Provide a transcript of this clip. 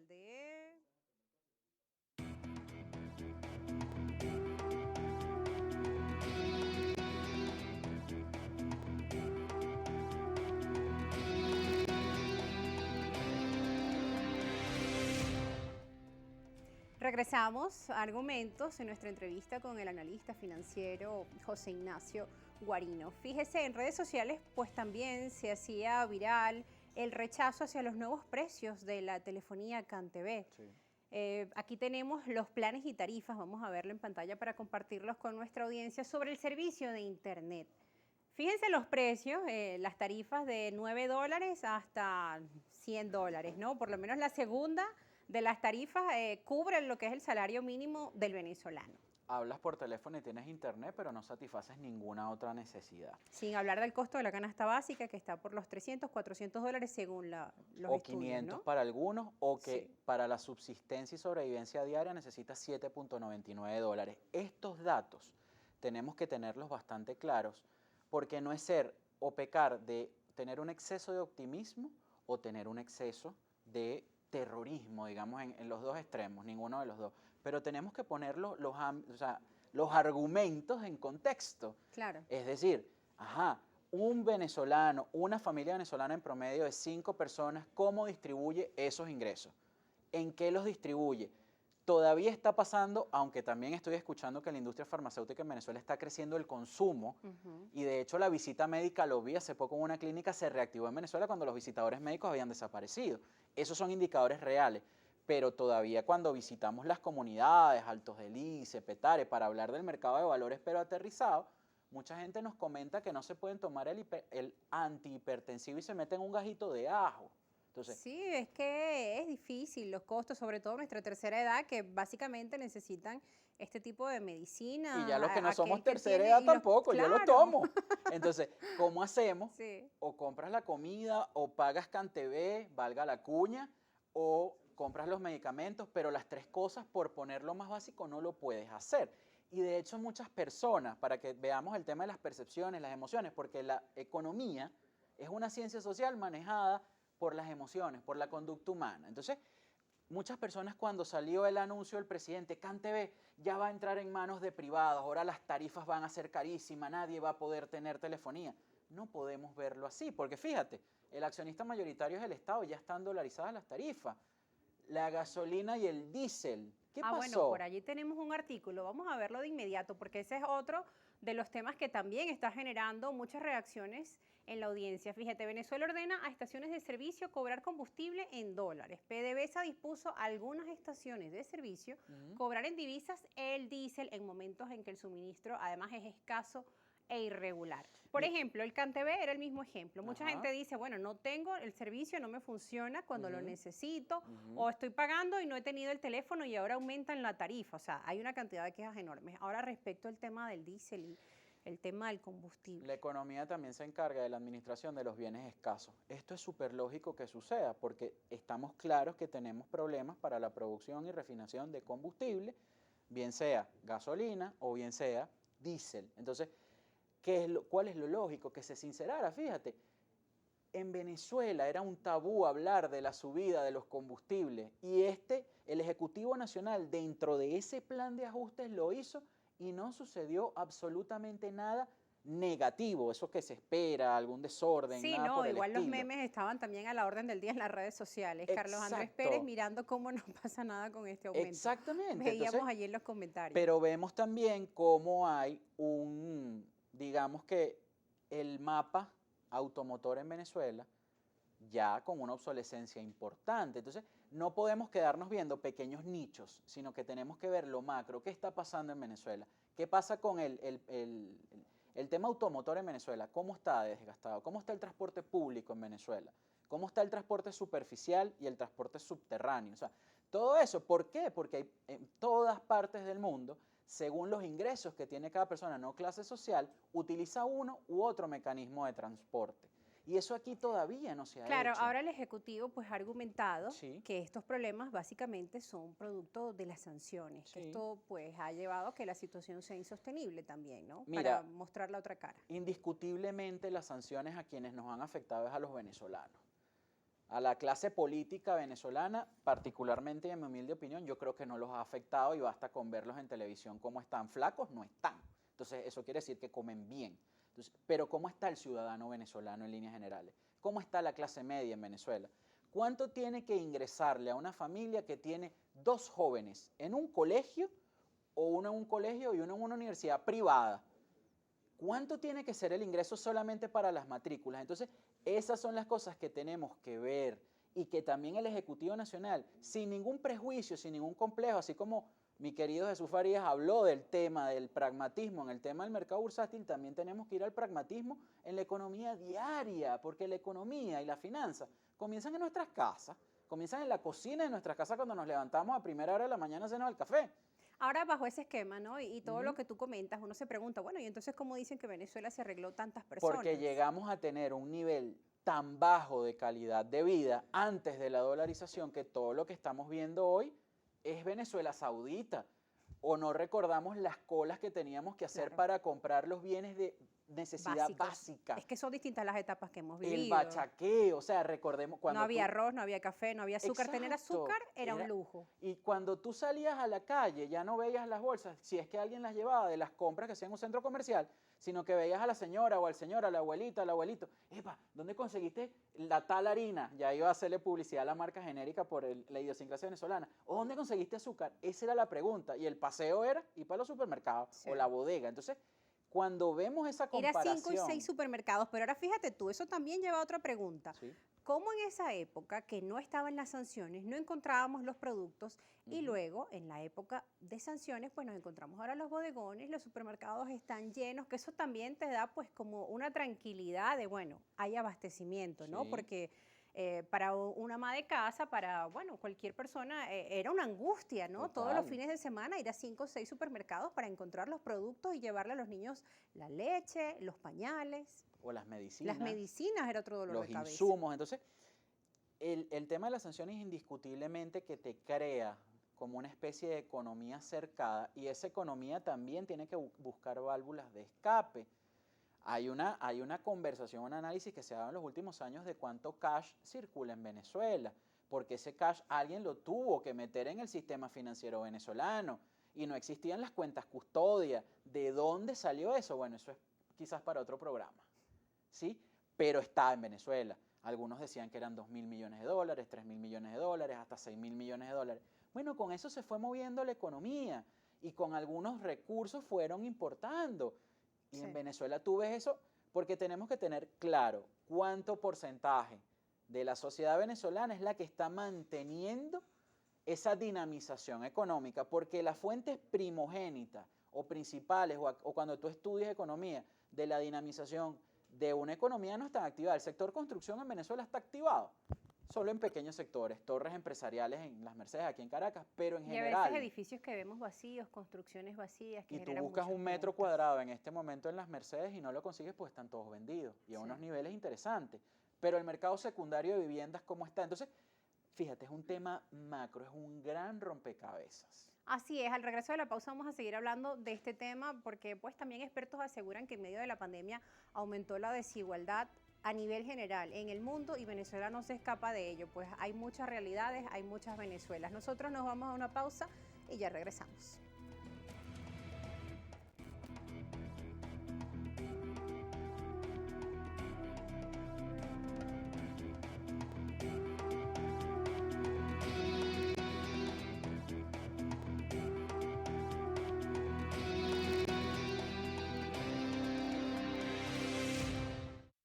señal de... Regresamos a Argumentos en nuestra entrevista con el analista financiero José Ignacio Guarino. Fíjese, en redes sociales pues también se hacía viral el rechazo hacia los nuevos precios de la telefonía CanTV. Sí. Aquí tenemos los planes y tarifas, vamos a verlo en pantalla para compartirlos con nuestra audiencia sobre el servicio de Internet. Fíjense los precios, las tarifas de $9 hasta $100, ¿no? Por lo menos la segunda de las tarifas cubre lo que es el salario mínimo del venezolano. Hablas por teléfono y tienes internet, pero no satisfaces ninguna otra necesidad. Sin hablar del costo de la canasta básica, que está por los $300, $400 según los O estudios, 500 ¿no? para algunos, o que Sí. para la subsistencia y sobrevivencia diaria necesitas $7.99. Estos datos tenemos que tenerlos bastante claros, porque no es ser o pecar de tener un exceso de optimismo o tener un exceso de terrorismo, digamos, en los dos extremos, ninguno de los dos. Pero tenemos que poner los argumentos en contexto. Claro. Es decir, ajá, un venezolano, una familia venezolana en promedio de 5 personas, ¿cómo distribuye esos ingresos? ¿En qué los distribuye? Todavía está pasando, aunque también estoy escuchando que la industria farmacéutica en Venezuela está creciendo el consumo, y de hecho la visita médica, lo vi hace poco en una clínica, se reactivó en Venezuela cuando los visitadores médicos habían desaparecido. Esos son indicadores reales, pero todavía cuando visitamos las comunidades, Altos del Ice, Petare, para hablar del mercado de valores pero aterrizado, mucha gente nos comenta que no se pueden tomar el antihipertensivo y se meten un gajito de ajo. Entonces, Sí, es que es difícil los costos, sobre todo nuestra tercera edad, que básicamente necesitan este tipo de y ya medicina, los que no somos aquel que tercera tiene, edad y los, tampoco, yo lo claro, tomo. Entonces, ¿cómo hacemos? sí. O compras la comida, o pagas CanTV, valga la cuña, o compras los medicamentos, pero las tres cosas, por ponerlo más básico, no lo puedes hacer. Y de hecho muchas personas, para que veamos el tema de las percepciones, las emociones, porque la economía es una ciencia social manejada por las emociones, por la conducta humana. Entonces, muchas personas cuando salió el anuncio del presidente, CanTV ya va a entrar en manos de privados, ahora las tarifas van a ser carísimas, nadie va a poder tener telefonía. No podemos verlo así, porque fíjate, el accionista mayoritario es el Estado, ya están dolarizadas las tarifas. La gasolina y el diésel, ¿qué Ah, bueno, por pasó? allí tenemos un artículo, vamos a verlo de inmediato, porque ese es otro de los temas que también está generando muchas reacciones en la audiencia. Fíjate, Venezuela ordena a estaciones de servicio cobrar combustible en dólares. PDVSA dispuso a algunas estaciones de servicio cobrar en divisas el diésel en momentos en que el suministro además es escaso e irregular. Por Mi- ejemplo, el CanTV era el mismo ejemplo. Mucha Ajá, gente dice, bueno, no tengo el servicio, no me funciona cuando lo ujú, necesito, ujú. o estoy pagando y no he tenido el teléfono y ahora aumentan la tarifa. O sea, hay una cantidad de quejas enormes. Ahora, respecto al tema del diésel y el tema del La combustible. economía también se encarga de la administración de los bienes escasos. Esto es súper lógico que suceda porque estamos claros que tenemos problemas para la producción y refinación de combustible, bien sea gasolina o bien sea diésel. Entonces, ¿cuál es lo lógico? Que se sincerara, fíjate, en Venezuela era un tabú hablar de la subida de los combustibles y el Ejecutivo Nacional, dentro de ese plan de ajustes lo hizo y no sucedió absolutamente nada negativo, eso que se espera, algún desorden, Sí, nada no, por el igual los estilo. memes estaban también a la orden del día en las redes sociales. Carlos Andrés Pérez Exacto, mirando cómo no pasa nada con este aumento. exactamente. Entonces, Veíamos allí en los comentarios. pero vemos también cómo hay digamos que el mapa automotor en Venezuela ya con una obsolescencia importante. Entonces, no podemos quedarnos viendo pequeños nichos, sino que tenemos que ver lo macro. ¿Qué está pasando en Venezuela? ¿Qué pasa con el tema automotor en Venezuela? ¿Cómo está desgastado? ¿Cómo está el transporte público en Venezuela? ¿Cómo está el transporte superficial y el transporte subterráneo? O sea, todo eso, ¿por qué? Porque hay, en todas partes del mundo, según los ingresos que tiene cada persona, no clase social, utiliza uno u otro mecanismo de transporte. Y eso aquí todavía no se ha Claro, hecho. ahora el Ejecutivo pues ha argumentado Sí, que estos problemas básicamente son producto de las sanciones, que sí. esto pues ha llevado a que la situación sea insostenible también, ¿no? Para Mira, mostrar la otra cara. indiscutiblemente las sanciones a quienes nos han afectado es a los venezolanos. A la clase política venezolana, particularmente en mi humilde opinión, yo creo que no los ha afectado y basta con verlos en televisión cómo están. Flacos no están. Entonces, eso quiere decir que comen bien. Entonces, pero ¿cómo está el ciudadano venezolano en líneas generales? ¿Cómo está la clase media en Venezuela? ¿Cuánto tiene que ingresarle a una familia que tiene dos jóvenes en un colegio, o uno en un colegio y uno en una universidad privada? ¿Cuánto tiene que ser el ingreso solamente para las matrículas? Entonces, esas son las cosas que tenemos que ver y que también el Ejecutivo Nacional, sin ningún prejuicio, sin ningún complejo, así como mi querido Jesús Farías habló del tema del pragmatismo, en el tema del mercado bursátil, también tenemos que ir al pragmatismo en la economía diaria, porque la economía y la finanza comienzan en nuestras casas, comienzan en la cocina de nuestras casas cuando nos levantamos a primera hora de la mañana a cenar el café. Ahora, bajo ese esquema, ¿no? Y todo lo Ujú. que tú comentas, uno se pregunta, bueno, ¿y entonces cómo dicen que Venezuela se arregló tantas personas? Porque llegamos a tener un nivel tan bajo de calidad de vida antes de la dolarización que todo lo que estamos viendo hoy es Venezuela Saudita. O no recordamos las colas que teníamos que hacer Claro, para comprar los bienes de necesidad básicos. básica. Es que son distintas las etapas que hemos El vivido. bachaqueo, o sea, recordemos No cuando había tú... arroz, no había café, no había azúcar. Tener Exacto. azúcar era un lujo. Y cuando tú salías a la calle, ya no veías las bolsas, si es que alguien las llevaba de las compras que hacían en un centro comercial, sino que veías a la señora o al señor, a la abuelita, al abuelito. Epa, ¿dónde conseguiste la tal harina? Ya iba a hacerle publicidad a la marca genérica por la idiosincrasia venezolana. ¿O dónde conseguiste azúcar? Esa era la pregunta. Y el paseo era ir para los supermercados Sí. o la bodega. Entonces, cuando vemos esa Ir a 5 y 6 comparación... supermercados. Pero ahora fíjate tú, eso también lleva a otra pregunta. Sí. ¿Cómo en esa época, que no estaban las sanciones, no encontrábamos los productos y Ujú. luego en la época de sanciones, pues nos encontramos ahora los bodegones, los supermercados están llenos, que eso también te da pues como una tranquilidad de, bueno, hay abastecimiento, ¿no? Sí, Porque para una ama de casa, para, bueno, cualquier persona, era una angustia, ¿no? Todos los total. fines de semana ir a 5 o 6 supermercados para encontrar los productos y llevarle a los niños la leche, los pañales, O las las medicinas, medicinas, era otro dolor los de cabeza. insumos. Entonces, el tema de las sanciones indiscutiblemente que te crea como una especie de economía cercada y esa economía también tiene que buscar válvulas de escape. Hay una conversación, un análisis que se ha dado en los últimos años de cuánto cash circula en Venezuela, porque ese cash alguien lo tuvo que meter en el sistema financiero venezolano y no existían las cuentas custodia. ¿De dónde salió eso? Bueno, eso es quizás para otro programa, ¿sí? Pero está en Venezuela. Algunos decían que eran 2.000 millones de dólares, 3.000 millones de dólares, hasta 6.000 millones de dólares. Bueno, con eso se fue moviendo la economía y con algunos recursos fueron importando. Y en Sí. Venezuela tú ves eso porque tenemos que tener claro cuánto porcentaje de la sociedad venezolana es la que está manteniendo esa dinamización económica, porque las fuentes primogénitas o principales, o cuando tú estudias economía, de la dinamización de una economía no están activadas. El sector construcción en Venezuela está activado, solo en pequeños sectores, torres empresariales en las Mercedes, aquí en Caracas, pero en Y a veces general, edificios que vemos vacíos, construcciones vacías que y tú generan buscas muchas un metro preguntas. cuadrado en este momento en las Mercedes y no lo consigues, pues están todos vendidos y a Sí. unos niveles interesantes. Pero el mercado secundario de viviendas, ¿cómo está? Entonces, fíjate, es un tema macro, es un gran rompecabezas. Así es, al regreso de la pausa vamos a seguir hablando de este tema porque pues también expertos aseguran que en medio de la pandemia aumentó la desigualdad a nivel general en el mundo y Venezuela no se escapa de ello, pues hay muchas realidades, hay muchas Venezuelas. Nosotros nos vamos a una pausa y ya regresamos.